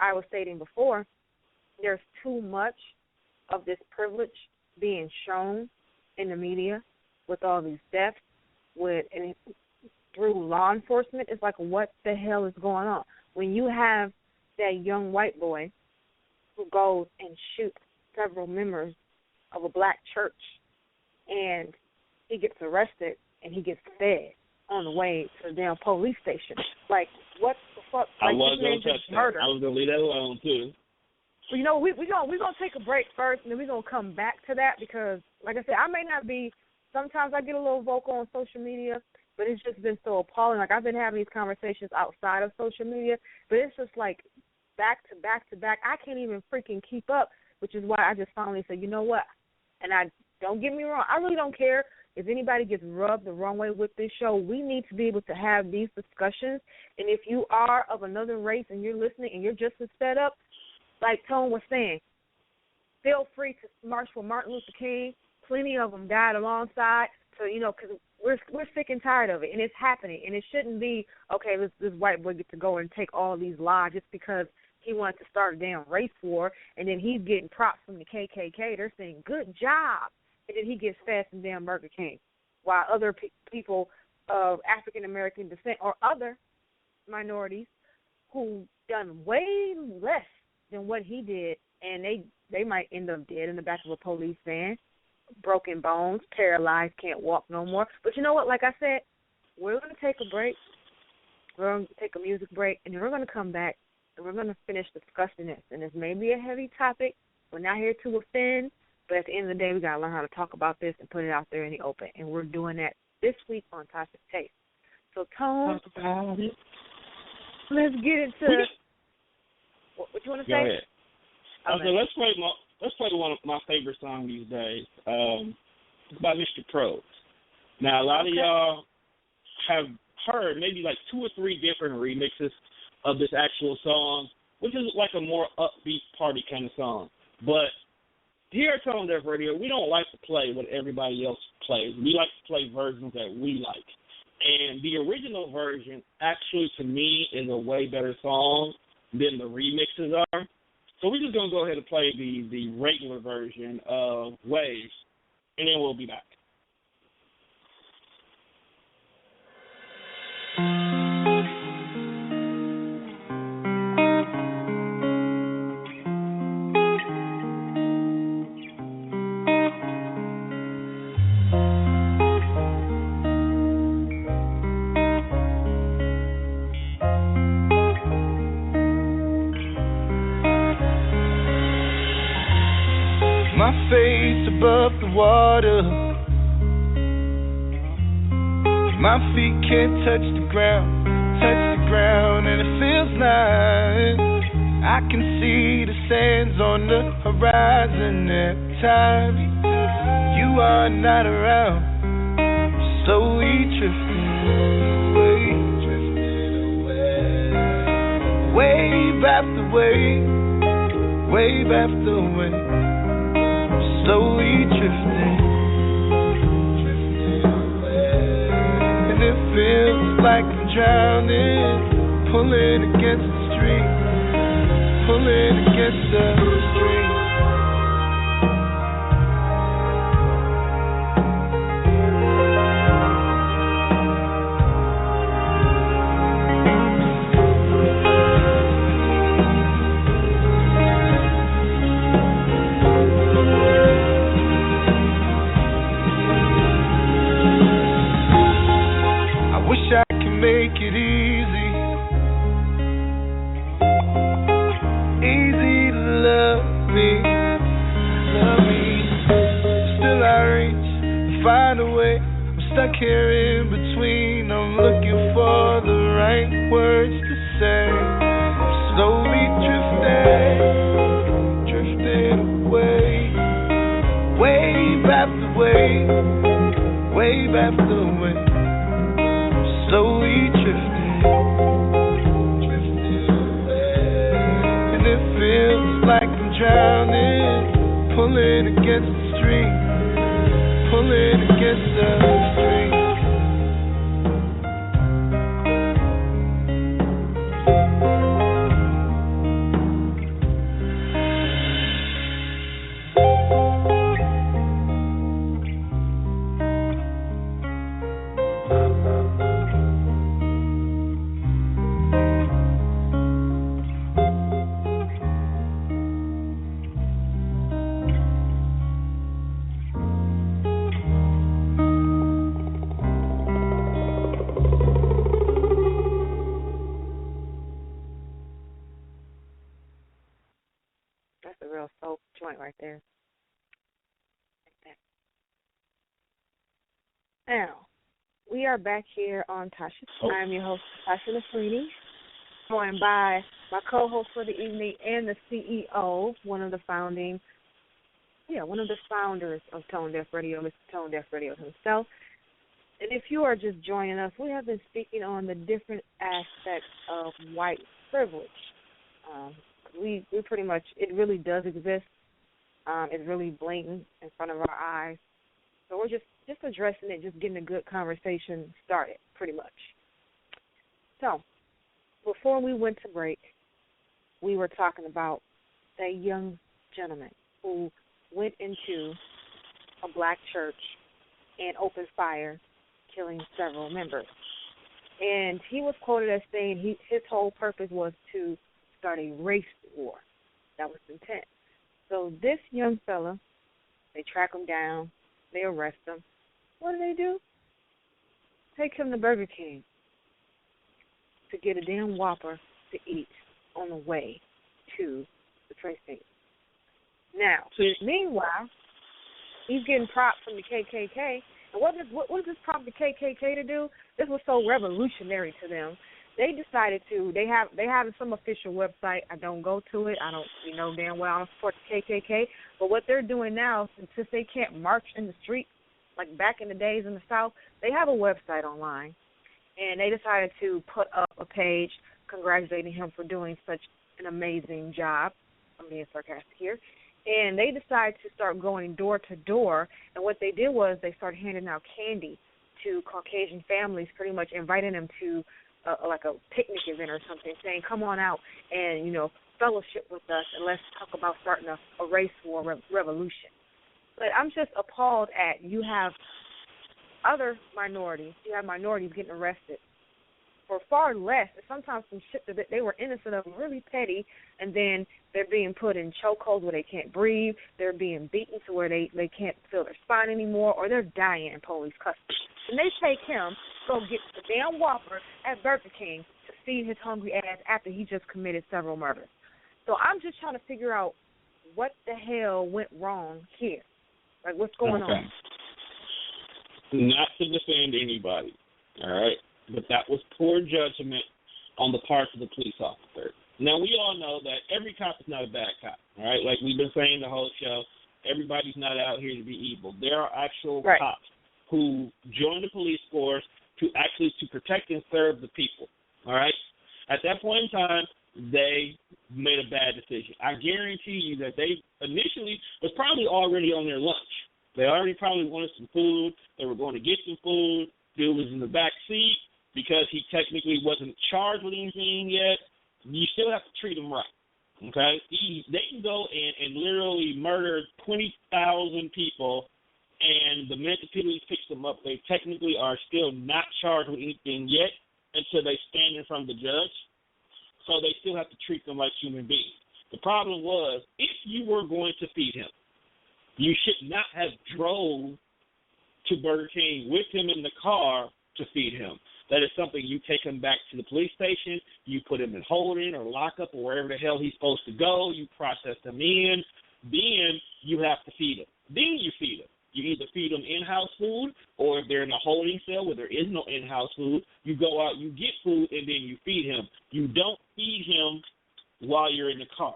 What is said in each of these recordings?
I was stating before, there's too much of this privilege being shown in the media with all these deaths, and through law enforcement. It's like, what the hell is going on? When you have that young white boy who goes and shoots several members of a black church, and he gets arrested and he gets fed on the way to the damn police station. Like, what the fuck? Like, I was going to touch that. Murder. I was going to leave that alone, too. Well, you know, we're gonna take a break first, and then we're going to come back to that because, like I said, I may not be, sometimes I get a little vocal on social media, but it's just been so appalling. Like, I've been having these conversations outside of social media, but it's just like back to back to back. I can't even freaking keep up, which is why I just finally said, you know what? And don't get me wrong, I really don't care if anybody gets rubbed the wrong way with this show. We need to be able to have these discussions. And if you are of another race and you're listening and you're just as fed up, like Tone was saying, feel free to march for Martin Luther King. Plenty of them died alongside. So, you know, because we're sick and tired of it, and it's happening. And it shouldn't be, okay, this white boy gets to go and take all these lives just because he wanted to start a damn race war, and then he's getting props from the KKK. They're saying, good job. And then he gets fed some damn Burger King, while other people of African-American descent or other minorities who done way less than what he did, and they might end up dead in the back of a police van, broken bones, paralyzed, can't walk no more. But you know what? Like I said, we're going to take a break. We're going to take a music break, and then we're going to come back, and we're going to finish discussing this. And this may be a heavy topic. We're not here to offend, but at the end of the day, we got to learn how to talk about this and put it out there in the open. And we're doing that this week on Tasha's Taste. So, Tone, let's get into what you want to say? Go ahead. Okay. Let's play one of my favorite songs these days. It's by Mr. Probst. Now, a lot of y'all have heard maybe like 2 or 3 different remixes of this actual song, which is like a more upbeat party kind of song. But here at Tonedefradio, we don't like to play what everybody else plays. We like to play versions that we like. And the original version, actually, to me, is a way better song than the remixes are. So we're just going to go ahead and play the regular version of Waves, and then we'll be back. My face above the water, my feet can't touch the ground, and it feels like I can see the sands on the horizon every time you are not around. Slowly drifting away, wave after wave, wave after wave. Slowly drifting away, and it feels like I'm drowning, pulling against the stream, pulling against the stream. Make it easy to love me. Still I reach to find a way. I'm stuck here in between. I'm looking for the right words to say. I'm slowly drifting away, wave after wave, wave after wave. Slowly drifting away, and it feels like I'm drowning, pulling against the stream, pulling against the stream. That's a real soul joint right there. Like that. Now, we are back here on Tasha. I'm your host, Natasha-nafrini, joined by my co-host for the evening and the CEO, one of the founders of Tonedefradio, Mr. Tonedefradio himself. And if you are just joining us, we have been speaking on the different aspects of white privilege. We pretty much, it really does exist. It's really blatant in front of our eyes. So we're just addressing it, just getting a good conversation started, pretty much. So before we went to break, we were talking about that young gentleman who went into a black church and opened fire, killing several members. And he was quoted as saying his whole purpose was to start a race war. That was the intent. So this young fella, they track him down, they arrest him. What do? Take him to Burger King to get a damn Whopper to eat on the way to the train station. Now, meanwhile, he's getting props from the KKK. And what does this prompt the KKK to do? This was so revolutionary to them. They decided they have some official website. I don't go to it. You know damn well I don't support the KKK. But what they're doing now, since they can't march in the streets like back in the days in the South, they have a website online. And they decided to put up a page congratulating him for doing such an amazing job. I'm being sarcastic here. And they decided to start going door to door. And what they did was they started handing out candy to Caucasian families, pretty much inviting them to like a picnic event or something, saying, come on out and, fellowship with us and let's talk about starting a race war revolution. But I'm just appalled at you have other minorities. You have minorities getting arrested for far less, and sometimes some shit that they were innocent of, really petty, and then they're being put in chokeholds where they can't breathe, they're being beaten to where they can't feel their spine anymore, or they're dying in police custody. And they take him, go get the damn Whopper at Burger King to feed his hungry ass after he just committed several murders. So I'm just trying to figure out what the hell went wrong here. Like, what's going on? Not to defend anybody, all right? But that was poor judgment on the part of the police officer. Now, we all know that every cop is not a bad cop, all right? Like we've been saying the whole show, everybody's not out here to be evil. There are actual cops who join the police force to protect and serve the people, all right? At that point in time, they made a bad decision. I guarantee you that they initially was probably already on their lunch. They already probably wanted some food. They were going to get some food. Dude was in the back seat because he technically wasn't charged with anything yet. You still have to treat him right, okay? They can go and literally murder 20,000 people, and the minute the police picks them up, they technically are still not charged with anything yet until they stand in front of the judge. So they still have to treat them like human beings. The problem was, if you were going to feed him, you should not have drove to Burger King with him in the car to feed him. That is something you take him back to the police station, you put him in holding or lockup or wherever the hell he's supposed to go, you process him in, then you have to feed him. Then you feed him. You either feed them in-house food, or if they're in a holding cell where there is no in-house food, you go out, you get food, and then you feed him. You don't feed him while you're in the car.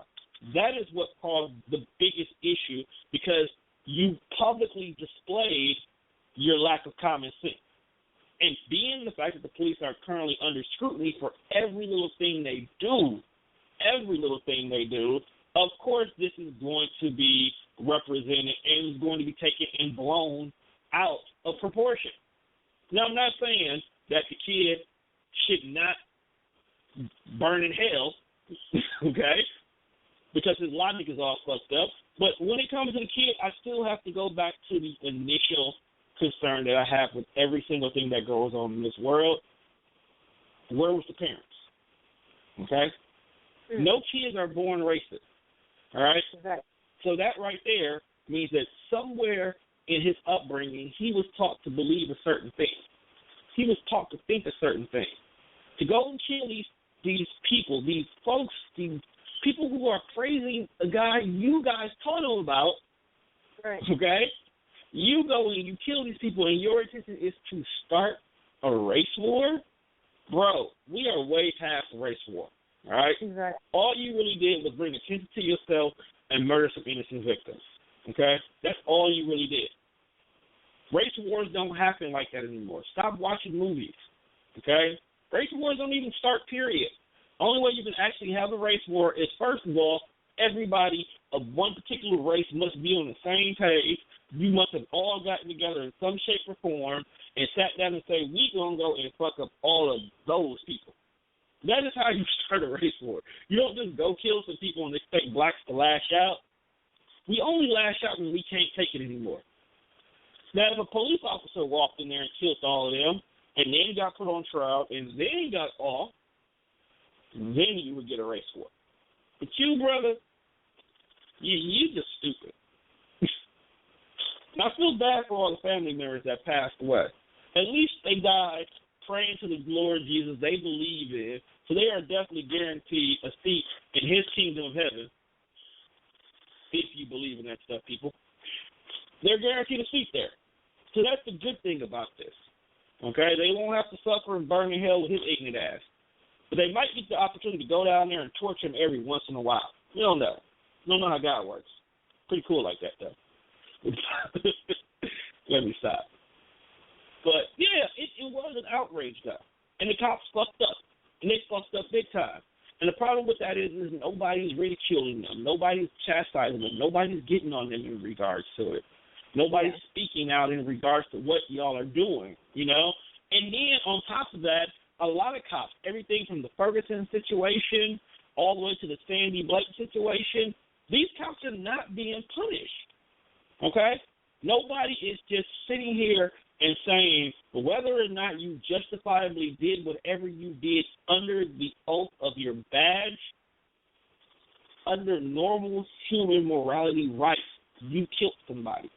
That is what caused the biggest issue, because you publicly displayed your lack of common sense. And being the fact that the police are currently under scrutiny for every little thing they do, of course this is going to be represented and is going to be taken and blown out of proportion. Now, I'm not saying that the kid should not burn in hell, okay, because his logic is all fucked up. But when it comes to the kid, I still have to go back to the initial concern that I have with every single thing that goes on in this world. Where was the parents? Okay? No kids are born racist, all right? Exactly. So that right there means that somewhere in his upbringing, he was taught to believe a certain thing. He was taught to think a certain thing. To go and kill these people, these folks, these people who who are praising a guy you guys taught him about, right. okay? You go and you kill these people, and your intention is to start a race war? Bro, we are way past the race war, all right? Exactly. All you really did was bring attention to yourself and murder some innocent victims, okay? That's all you really did. Race wars don't happen like that anymore. Stop watching movies, okay? Race wars don't even start, period. Only way you can actually have a race war is, first of all, everybody of one particular race must be on the same page. You must have all gotten together in some shape or form and sat down and say, we going to go and fuck up all of those people. That is how you start a race war. You don't just go kill some people and expect blacks to lash out. We only lash out when we can't take it anymore. Now, if a police officer walked in there and killed all of them and then got put on trial and then got off, then you would get a race war. But you, brother, you just stupid. I feel bad for all the family members that passed away. At least they died praying to the Lord Jesus they believe in, so they are definitely guaranteed a seat in his kingdom of heaven, if you believe in that stuff, people. They're guaranteed a seat there. So that's the good thing about this, okay? They won't have to suffer and burn in hell with his ignorant ass. But they might get the opportunity to go down there and torture him every once in a while. You don't know. You don't know how God works. Pretty cool like that, though. Let me stop. But, yeah, it was an outrage, though. And the cops fucked up. And they fucked up big time. And the problem with that is nobody's ridiculing them. Nobody's chastising them. Nobody's getting on them in regards to it. Nobody's speaking out in regards to what y'all are doing, you know? And then on top of that, a lot of cops, everything from the Ferguson situation all the way to the Sandy Blake situation, these cops are not being punished, okay? Nobody is just sitting here and saying whether or not you justifiably did whatever you did under the oath of your badge, under normal human morality rights, you killed somebody,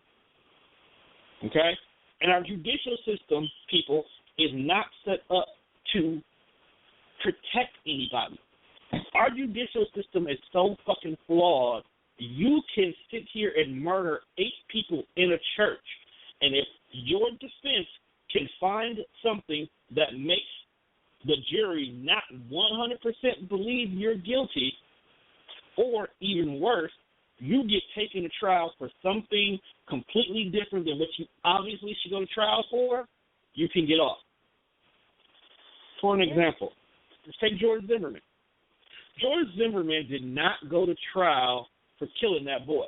okay? And our judicial system, people, is not set up to protect anybody. Our judicial system is so fucking flawed. You can sit here and murder 8 people in a church, and if your defense can find something that makes the jury not 100% believe you're guilty, or even worse, you get taken to trial for something completely different than what you obviously should go to trial for, you can get off. For an example, let's take George Zimmerman. George Zimmerman did not go to trial for killing that boy.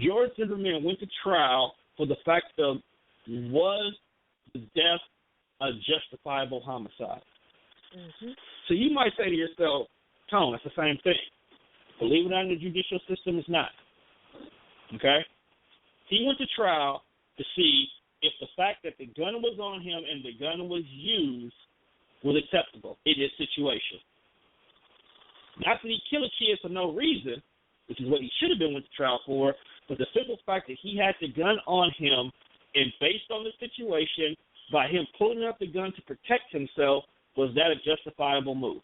George Zimmerman went to trial for the fact of, was the death a justifiable homicide? Mm-hmm. So you might say to yourself, Tone, that's the same thing. Believe it or not, the judicial system is not. Okay? He went to trial to see if the fact that the gun was on him and the gun was used was acceptable in this situation. Not that he killed a kid for no reason, which is what he should have been went to trial for, but the simple fact that he had the gun on him, and based on the situation, by him pulling up the gun to protect himself, was that a justifiable move?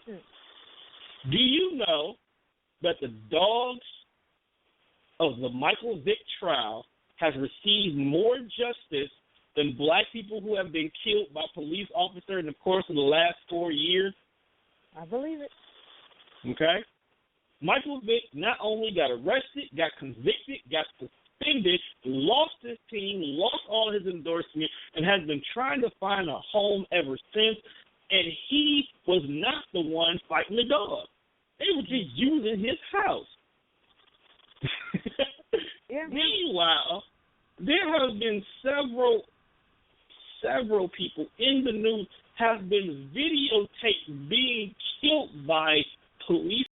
Do you know that the dogs of the Michael Vick trial has received more justice than black people who have been killed by police officers in the course of the last 4 years? I believe it. Okay? Michael Vick not only got arrested, got convicted, got suspended, lost his team, lost all his endorsements, and has been trying to find a home ever since, and he was not the one fighting the dog. They were just using his house. Yeah. Meanwhile, there have been several people in the news have been videotaped being killed by police